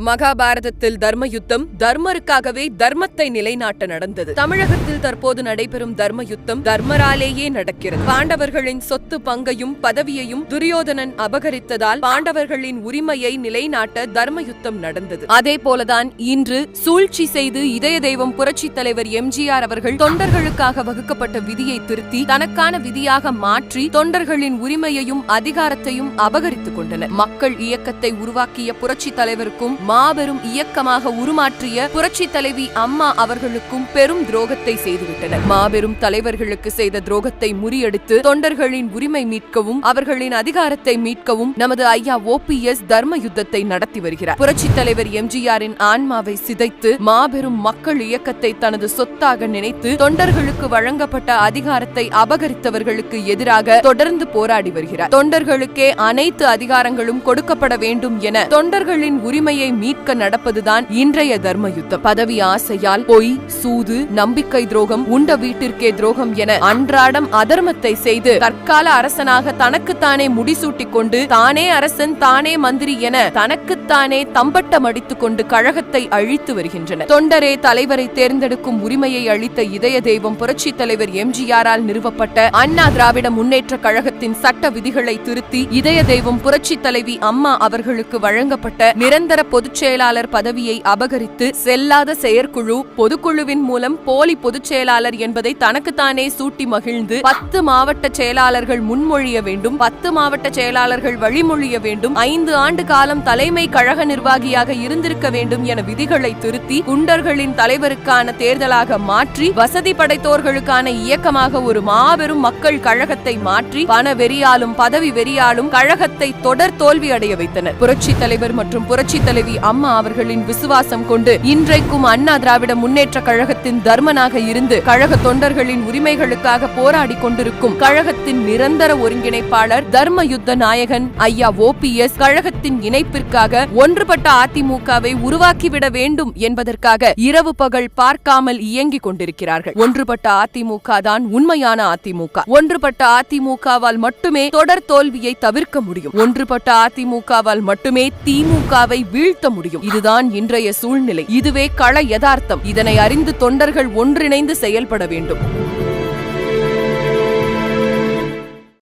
மகாபாரதத்தில் தர்ம யுத்தம் தர்மருக்காகவே தர்மத்தை நிலைநாட்ட நடந்தது. தமிழகத்தில் தற்போது நடைபெறும் தர்ம யுத்தம் தர்மராலேயே நடக்கிறது. பாண்டவர்களின் சொத்து பங்கையும் பதவியையும் துரியோதனன் அபகரித்ததால் பாண்டவர்களின் உரிமையை நிலைநாட்ட தர்ம யுத்தம் நடந்தது. அதே போலதான் இன்று சூழ்ச்சி செய்து இதய தெய்வம் புரட்சித் தலைவர் எம்ஜிஆர் அவர்கள் தொண்டர்களுக்காக வகுக்கப்பட்ட விதியை திருத்தி தனக்கான விதியாக மாற்றி தொண்டர்களின் உரிமையையும் அதிகாரத்தையும் அபகரித்துக் கொண்டனர். மக்கள் இயக்கத்தை உருவாக்கிய புரட்சித் தலைவருக்கும் மாபெரும் இயக்கமாக உருமாற்றிய புரட்சி தலைவி அம்மா அவர்களுக்கும் பெரும் துரோகத்தை செய்துவிட்டனர். மாபெரும் தலைவர்களுக்கு செய்த துரோகத்தை முறியடித்து தொண்டர்களின் உரிமை மீட்கவும் அவர்களின் அதிகாரத்தை மீட்கவும் நமது ஐயா OPS தர்ம யுத்தத்தை நடத்தி வருகிறார். புரட்சி தலைவர் எம்ஜிஆரின் ஆன்மாவை சிதைத்து மாபெரும் மக்கள் இயக்கத்தை தனது சொத்தாக நினைத்து தொண்டர்களுக்கு வழங்கப்பட்ட அதிகாரத்தை அபகரித்தவர்களுக்கு எதிராக தொடர்ந்து போராடி வருகிறார். தொண்டர்களுக்கே அனைத்து அதிகாரங்களும் கொடுக்கப்பட வேண்டும் என தொண்டர்களின் உரிமையை மீட்க நடப்பதுதான் இன்றைய தர்ம யுத்தம். பதவி ஆசையால் பொய், சூது, நம்பிக்கை துரோகம், உண்ட வீட்டிற்கே துரோகம் என அன்றாடம் அதர்மத்தை செய்து தற்கால அரசனாக தனக்குத்தானே முடிசூட்டிக் கொண்டு தானே அரசன் தானே மந்திரி என தனக்குத்தானே தம்பட்டம் அடித்துக் கொண்டு கழகத்தை அழித்து வருகின்றனர். தொண்டரே தலைவரை தேர்ந்தெடுக்கும் உரிமையை அளித்த இதய தெய்வம் புரட்சி தலைவர் எம்ஜிஆரால் நிறுவப்பட்ட அண்ணா திராவிட முன்னேற்ற கழகத்தின் சட்ட விதிகளை திருத்தி இதய தெய்வம் புரட்சி தலைவி அம்மா அவர்களுக்கு வழங்கப்பட்ட நிரந்தர பொதுச் செயலாளர் பதவியை அபகரித்து செல்லாத செயற்குழு பொதுக்குழுவின் மூலம் போலி பொதுச் செயலாளர் என்பதை தனக்குத்தானே சூட்டி மகிழ்ந்து 10 மாவட்ட செயலாளர்கள் முன்மொழிய வேண்டும், 10 மாவட்ட செயலாளர்கள் வழிமொழிய வேண்டும், 5 ஆண்டு காலம் தலைமை கழக நிர்வாகியாக இருந்திருக்க வேண்டும் என விதிகளை திருத்தி குண்டர்களின் தலைவருக்கான தேர்தலாக மாற்றி வசதி படைத்தோர்களுக்கான இயக்கமாக ஒரு மாபெரும் மக்கள் கழகத்தை மாற்றி பண வெறியாலும் பதவி வெறியாலும் கழகத்தை தொடர் தோல்வி அடைய வைத்தனர். புரட்சி தலைவர் மற்றும் புரட்சி தலைவி அம்மா அவர்களின் விசுவாசம் கொண்டு இன்றைக்கும் அண்ணா திராவிட முன்னேற்ற கழகத்தின் தர்மனாக இருந்து கழக தொண்டர்களின் உரிமைகளுக்காக போராடி கொண்டிருக்கும் கழகத்தின் நிரந்தர ஒருங்கிணைப்பாளர் தர்ம யுத்த நாயகன் ஐயா OPS கழகத்தின் இணைப்பிற்காக ஒன்றுபட்ட அதிமுகவை உருவாக்கிவிட வேண்டும் என்பதற்காக இரவு பகல் பார்க்காமல் இயங்கிக் கொண்டிருக்கிறார்கள். ஒன்றுபட்ட அதிமுக தான் உண்மையான அதிமுக. ஒன்றுபட்ட அதிமுகவால் மட்டுமே தொடர் தோல்வியை தவிர்க்க முடியும். ஒன்றுபட்ட அதிமுகவால் மட்டுமே திமுகவை வீழ்த்த முடியும். இதுதான் இன்றைய சூழ்நிலை. இதுவே கள யதார்த்தம். இதனை அறிந்து தொண்டர்கள் ஒன்றிணைந்து செயல்பட வேண்டும்.